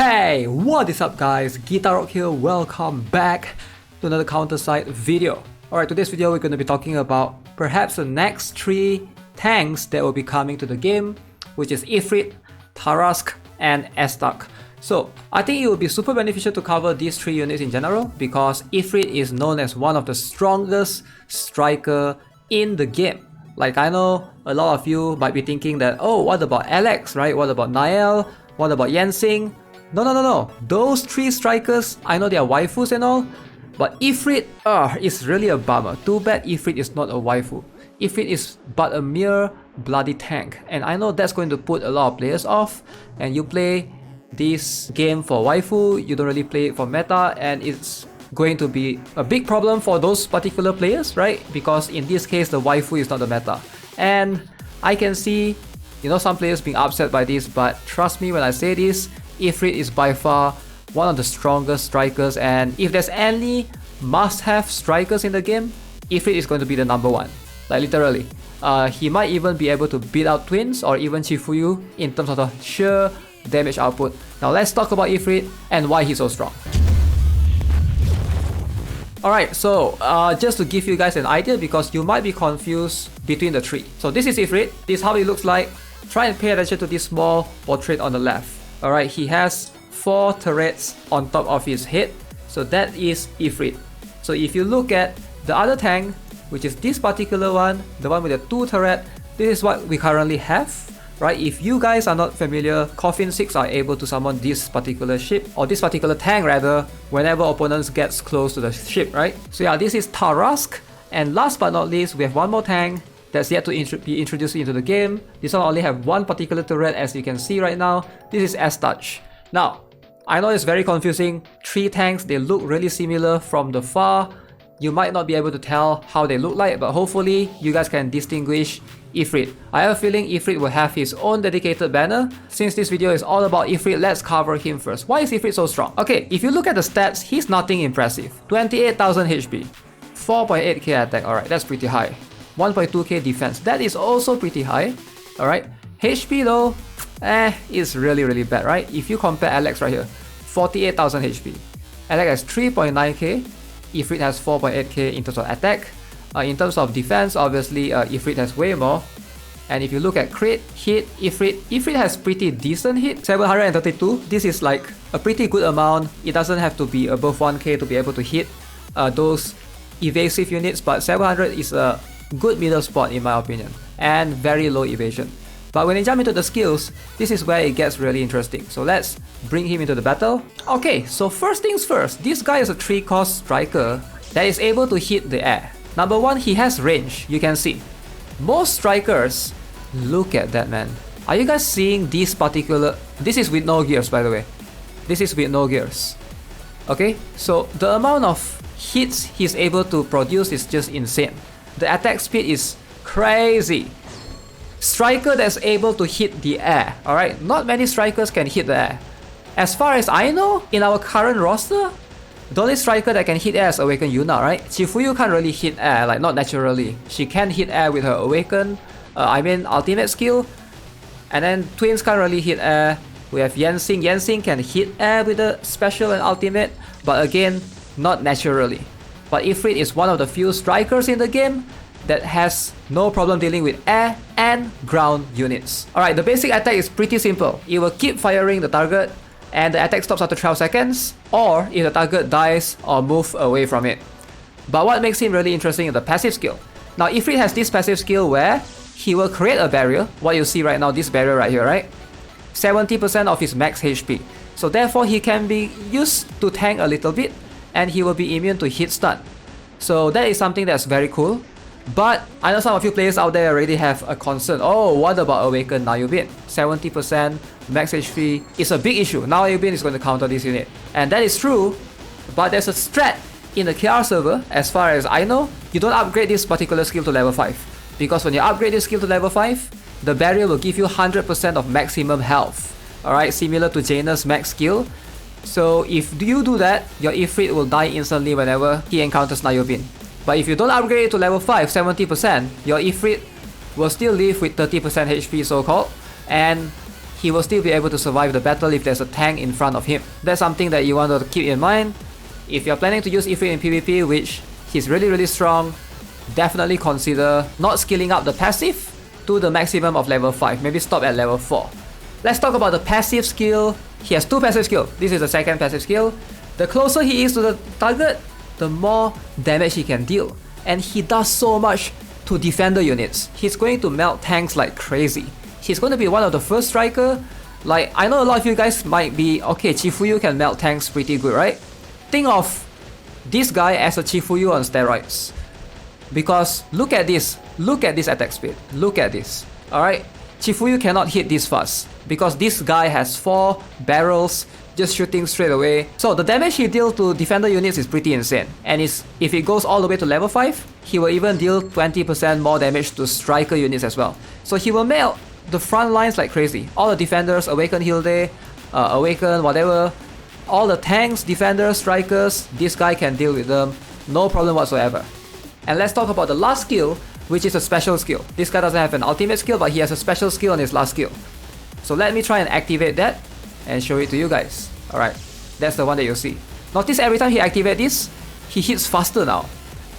Hey, what is up guys? GuitarRock here, welcome back to another counter-side video. Alright, today's video we're going to be talking about perhaps the next 3 tanks that will be coming to the game, which is Ifrit, harass, and Estak. So I think it would be super beneficial to cover these 3 units in general because Ifrit is known as one of the strongest striker in the game. Like I know a lot of you might be thinking that, oh, what about Alex, right? What about Nael? What about Yensing? No. Those 3 strikers, I know they are waifus and all, but Ifrit, is really a bummer. Too bad Ifrit is not a waifu. Ifrit is but a mere bloody tank, and I know that's going to put a lot of players off. And you play this game for waifu, you don't really play it for meta, and it's going to be a big problem for those particular players, right? Because in this case, the waifu is not the meta. And I can see, some players being upset by this, but trust me when I say this, Ifrit is by far one of the strongest strikers, and if there's any must-have strikers in the game, Ifrit is going to be the number 1. Like literally. He might even be able to beat out Twins or even Chifuyu in terms of the sheer damage output. Now let's talk about Ifrit and why he's so strong. Alright, so just to give you guys an idea, because you might be confused between the 3. So this is Ifrit, this is how it looks like. Try and pay attention to this small portrait on the left. Alright, he has 4 turrets on top of his head, so that is Ifrit. So if you look at the other tank, which is this particular one, the one with the 2 turret, this is what we currently have. Right, if you guys are not familiar, Coffin 6 are able to summon this particular ship, or this particular tank rather, whenever opponents gets close to the ship, right? So yeah, this is harass, and last but not least, we have one more tank that's yet to be introduced into the game. This one only have one particular turret, as you can see right now. This is Estak. Now, I know it's very confusing. 3 tanks, they look really similar from the far. You might not be able to tell how they look like, but hopefully you guys can distinguish Ifrit. I have a feeling Ifrit will have his own dedicated banner. Since this video is all about Ifrit, let's cover him first. Why is Ifrit so strong? Okay, if you look at the stats, he's nothing impressive. 28,000 HP, 4.8k attack, alright, that's pretty high. 1.2k defense, that is also pretty high. Alright, HP though, it's really bad, right? If you compare Alex right here, 48,000 HP. Alex has 3.9k, Ifrit has 4.8k in terms of attack. In terms of defense, obviously Ifrit has way more. And if you look at crit, hit, Ifrit has pretty decent hit, 732. This is like a pretty good amount. It doesn't have to be above 1k to be able to hit those evasive units, but 700 is a good middle spot in my opinion, and very low evasion. But when you jump into the skills, this is where it gets really interesting. So let's bring him into the battle. Okay, so first things first, this guy is a 3-cost striker that is able to hit the air. Number 1, he has range, you can see. Most strikers, look at that man. Are you guys seeing this particular... This is with no gears by the way. This is with no gears. Okay, so the amount of hits he's able to produce is just insane. The attack speed is crazy. Striker that's able to hit the air, alright? Not many strikers can hit the air. As far as I know, in our current roster, the only striker that can hit air is Awaken Yuna, right? Chifuyu can't really hit air, like not naturally. She can hit air with her Awaken, ultimate skill. And then Twins can't really hit air. We have Yensing. Yensing can hit air with a special and ultimate, but again, not naturally. But Ifrit is one of the few strikers in the game that has no problem dealing with air and ground units. Alright, the basic attack is pretty simple. It will keep firing the target, and the attack stops after 12 seconds, or if the target dies or move away from it. But what makes him really interesting is the passive skill. Now Ifrit has this passive skill where he will create a barrier, what you see right now, this barrier right here, right? 70% of his max HP. So therefore he can be used to tank a little bit, and he will be immune to hit stun. So that is something that's very cool. But I know some of you players out there already have a concern. Oh, what about Awaken Nayubin? 70% max HP is a big issue. Nayubin is going to counter this unit. And that is true, but there's a strat in the KR server, as far as I know, you don't upgrade this particular skill to level 5. Because when you upgrade this skill to level 5, the barrier will give you 100% of maximum health. Alright, similar to Jaina's max skill. So if you do that, your Ifrit will die instantly whenever he encounters Nayubin. But if you don't upgrade it to level 5, 70%, your Ifrit will still live with 30% HP so-called, and he will still be able to survive the battle if there's a tank in front of him. That's something that you want to keep in mind. If you're planning to use Ifrit in PvP, which he's really strong, definitely consider not scaling up the passive to the maximum of level 5. Maybe stop at level 4. Let's talk about the passive skill. He has 2 passive skills. This is the second passive skill. The closer he is to the target, the more damage he can deal. And he does so much to defender units. He's going to melt tanks like crazy. He's going to be one of the first striker. Like, I know a lot of you guys might be, okay, Chifuyu can melt tanks pretty good, right? Think of this guy as a Chifuyu on steroids. Because look at this attack speed. Look at this. Alright? Chifuyu cannot hit this fast because this guy has 4 barrels just shooting straight away. So the damage he deals to defender units is pretty insane. And if it goes all the way to level 5, he will even deal 20% more damage to striker units as well. So he will melt the front lines like crazy. All the defenders, Awaken Hilde, Awaken, whatever. All the tanks, defenders, strikers, this guy can deal with them. No problem whatsoever. And let's talk about the last skill, which is a special skill. This guy doesn't have an ultimate skill, but he has a special skill on his last skill. So let me try and activate that and show it to you guys. Alright, that's the one that you'll see. Notice every time he activates this, he hits faster now.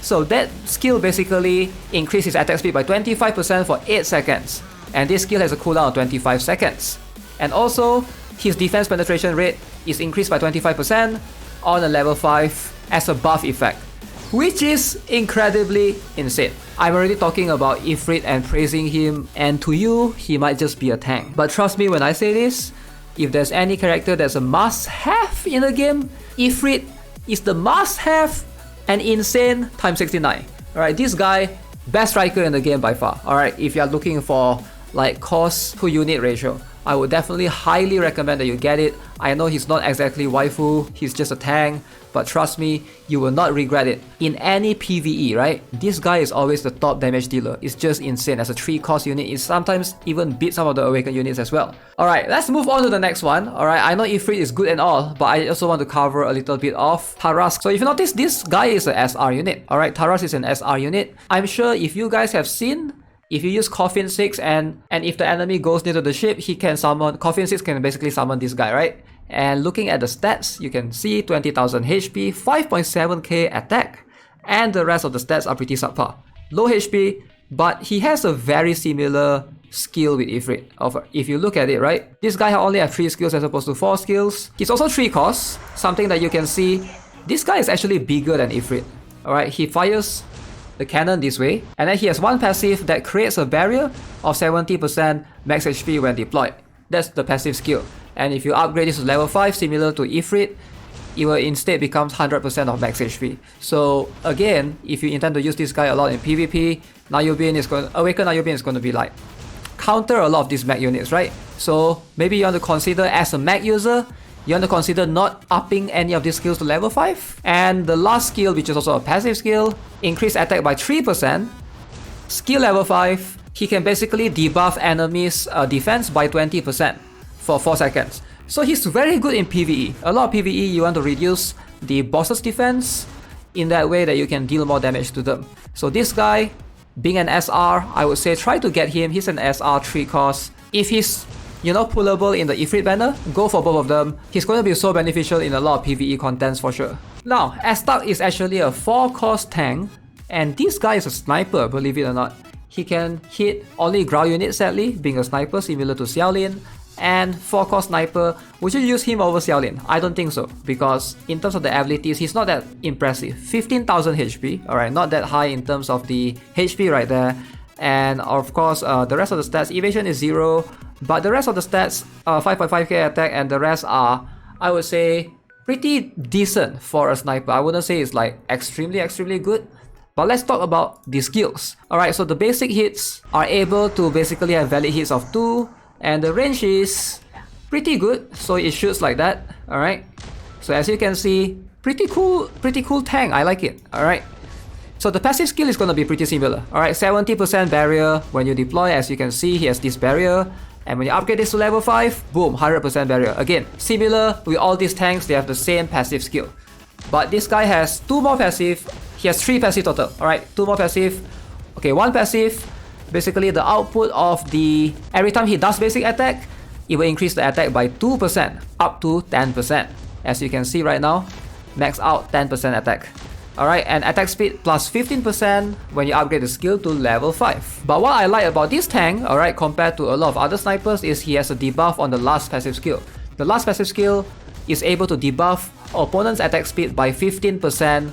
So that skill basically increases his attack speed by 25% for 8 seconds. And this skill has a cooldown of 25 seconds. And also, his defense penetration rate is increased by 25% on a level 5 as a buff effect, which is incredibly insane. I'm already talking about Ifrit and praising him, and to you, he might just be a tank. But trust me when I say this, if there's any character that's a must-have in the game, Ifrit is the must-have and insane times 69. Alright, this guy, best striker in the game by far. Alright, if you're looking for like cost to unit ratio, I would definitely highly recommend that you get it. I know he's not exactly waifu, he's just a tank, but trust me, you will not regret it. In any PvE, right? This guy is always the top damage dealer. It's just insane. As a 3 cost unit, it sometimes even beats some of the Awakened units as well. Alright, let's move on to the next one. Alright, I know Ifrit is good and all, but I also want to cover a little bit of harass. So if you notice, this guy is an SR unit. Alright, harass is an SR unit. I'm sure if you guys have seen, if you use Coffin 6 and if the enemy goes near to the ship, he can summon, Coffin 6 can basically summon this guy, right? And looking at the stats, you can see 20,000 HP, 5.7k attack, and the rest of the stats are pretty subpar. Low HP, but he has a very similar skill with Ifrit. If you look at it, right? This guy only has 3 skills as opposed to 4 skills. He's also 3 costs, something that you can see. This guy is actually bigger than Ifrit. Alright, he fires the cannon this way, and then he has one passive that creates a barrier of 70% max HP when deployed. That's the passive skill. And if you upgrade this to level 5, similar to Ifrit, it will instead become 100% of max HP. So again, if you intend to use this guy a lot in PvP, Awaken Nayubin is going to be like counter a lot of these mech units, right? So maybe you want to consider, as a mech user, you want to consider not upping any of these skills to level 5. And the last skill, which is also a passive skill, increase attack by 3%. Skill level 5, he can basically debuff enemies' defense by 20% for 4 seconds. So he's very good in PvE. A lot of PvE, you want to reduce the boss's defense in that way that you can deal more damage to them. So this guy, being an SR, I would say try to get him. He's an SR 3 cost. If he's pullable in the Ifrit banner, go for both of them. He's going to be so beneficial in a lot of PvE contents for sure. Now, Astak is actually a 4 cost tank, and this guy is a sniper, believe it or not. He can hit only ground units, sadly, being a sniper similar to Xiaolin. And 4 cost sniper, would you use him over Xiaolin? I don't think so, because in terms of the abilities, he's not that impressive. 15,000 HP, alright, not that high in terms of the HP right there. And of course, the rest of the stats, evasion is 0, but the rest of the stats, 5.5k attack, and the rest are, I would say, pretty decent for a sniper. I wouldn't say it's like extremely good. But let's talk about the skills. Alright, so the basic hits are able to basically have valid hits of 2, and the range is pretty good, so it shoots like that. Alright, so as you can see, pretty cool tank. I like it. Alright, so the passive skill is going to be pretty similar. Alright, 70% barrier when you deploy. As you can see, he has this barrier, and when you upgrade this to level 5, boom, 100% barrier. Again, similar with all these tanks, they have the same passive skill. But this guy has 2 more passive. He has 3 passive total. Alright, 2 more passive. Okay, 1 passive. Basically, the output of the... every time he does basic attack, it will increase the attack by 2% up to 10%. As you can see right now, max out 10% attack. Alright, and attack speed plus 15% when you upgrade the skill to level 5. But what I like about this tank, alright, compared to a lot of other snipers, is he has a debuff on the last passive skill. The last passive skill is able to debuff opponent's attack speed by 15%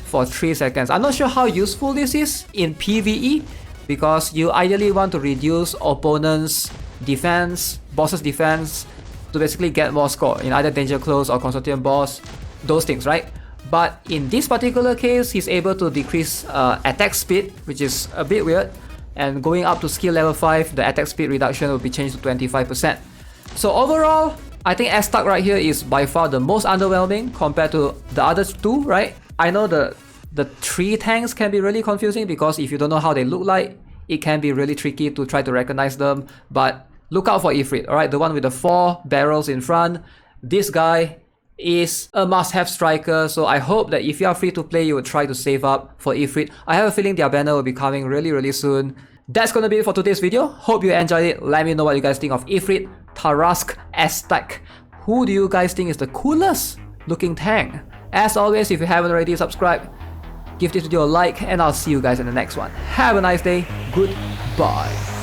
for 3 seconds. I'm not sure how useful this is in PvE, because you ideally want to reduce opponent's defense, boss's defense, to basically get more score in either danger close or consortium boss, those things, right? But in this particular case, he's able to decrease attack speed, which is a bit weird, and going up to skill level 5, the attack speed reduction will be changed to 25%. So overall, I think S-Tuck right here is by far the most underwhelming compared to the other two, right? I know the 3 tanks can be really confusing, because if you don't know how they look like, it can be really tricky to try to recognize them. But look out for Ifrit, alright? The one with the 4 barrels in front. This guy is a must-have striker, so I hope that if you are free to play, you will try to save up for Ifrit. I have a feeling their banner will be coming really soon. That's gonna be it for today's video. Hope you enjoyed it. Let me know what you guys think of Ifrit, Tarask, S-Tuck. Who do you guys think is the coolest looking tank? As always, if you haven't already subscribed, give this video a like, and I'll see you guys in the next one. Have a nice day. Goodbye.